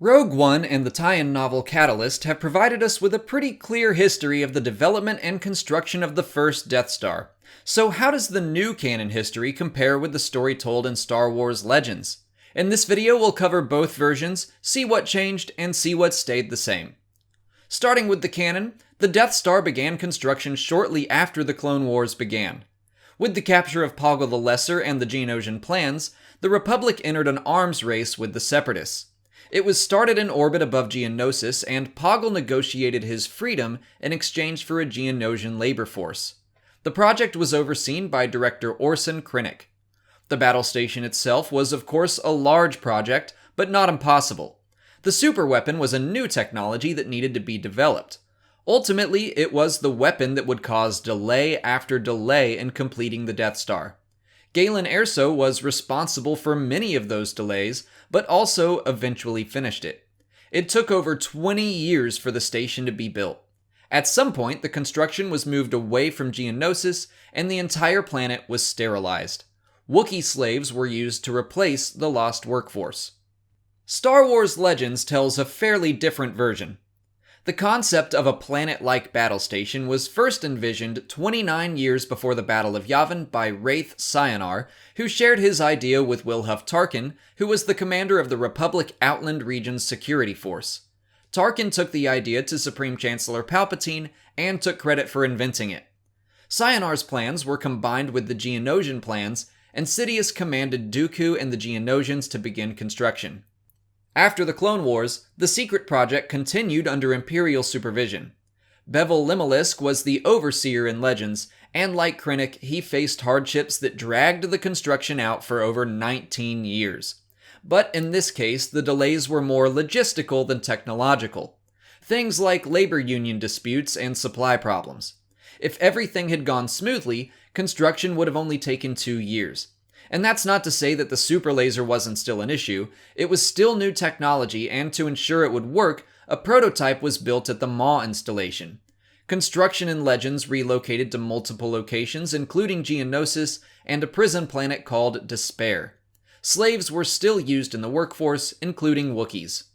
Rogue One and the tie-in novel Catalyst have provided us with a pretty clear history of the development and construction of the first Death Star. So how does the new canon history compare with the story told in Star Wars Legends? In this video we'll cover both versions, see what changed, and see what stayed the same. Starting with the canon, the Death Star began construction shortly after the Clone Wars began. With the capture of Poggle the Lesser and the Geonosian plans, the Republic entered an arms race with the Separatists. It was started in orbit above Geonosis, and Poggle negotiated his freedom in exchange for a Geonosian labor force. The project was overseen by director Orson Krennic. The battle station itself was of course a large project, but not impossible. The superweapon was a new technology that needed to be developed. Ultimately, it was the weapon that would cause delay after delay in completing the Death Star. Galen Erso was responsible for many of those delays, but also eventually finished it. It took over 20 years for the station to be built. At some point, the construction was moved away from Geonosis, and the entire planet was sterilized. Wookiee slaves were used to replace the lost workforce. Star Wars Legends tells a fairly different version. The concept of a planet-like battle station was first envisioned 29 years before the Battle of Yavin by Wraith Sienar, who shared his idea with Wilhuff Tarkin, who was the commander of the Republic Outland Region's security force. Tarkin took the idea to Supreme Chancellor Palpatine and took credit for inventing it. Sienar's plans were combined with the Geonosian plans, and Sidious commanded Dooku and the Geonosians to begin construction. After the Clone Wars, the secret project continued under Imperial supervision. Bevel Limelisk was the overseer in Legends, and like Krennic, he faced hardships that dragged the construction out for over 19 years. But in this case, the delays were more logistical than technological. Things like labor union disputes and supply problems. If everything had gone smoothly, construction would have only taken 2 years. And that's not to say that the super laser wasn't still an issue. It was still new technology, and to ensure it would work, a prototype was built at the Maw installation. Construction in Legends relocated to multiple locations, including Geonosis and a prison planet called Despair. Slaves were still used in the workforce, including Wookiees.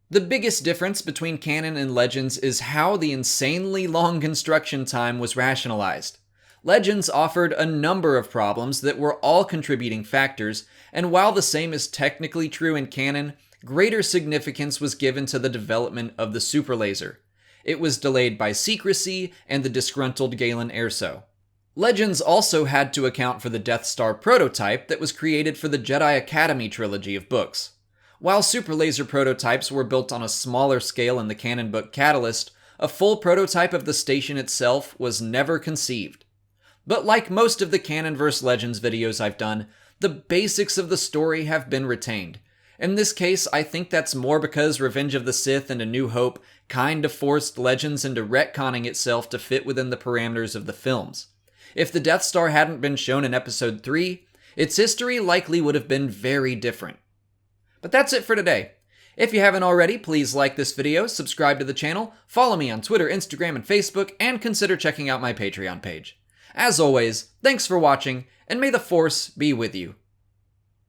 The biggest difference between canon and Legends is how the insanely long construction time was rationalized. Legends offered a number of problems that were all contributing factors, and while the same is technically true in canon, greater significance was given to the development of the superlaser. It was delayed by secrecy and the disgruntled Galen Erso. Legends also had to account for the Death Star prototype that was created for the Jedi Academy trilogy of books. While superlaser prototypes were built on a smaller scale in the canon book Catalyst, a full prototype of the station itself was never conceived. But like most of the Canon vs. Legends videos I've done, the basics of the story have been retained. In this case, I think that's more because Revenge of the Sith and A New Hope kind of forced Legends into retconning itself to fit within the parameters of the films. If the Death Star hadn't been shown in Episode 3, its history likely would have been very different. But that's it for today. If you haven't already, please like this video, subscribe to the channel, follow me on Twitter, Instagram, and Facebook, and consider checking out my Patreon page. As always, thanks for watching, and may the Force be with you.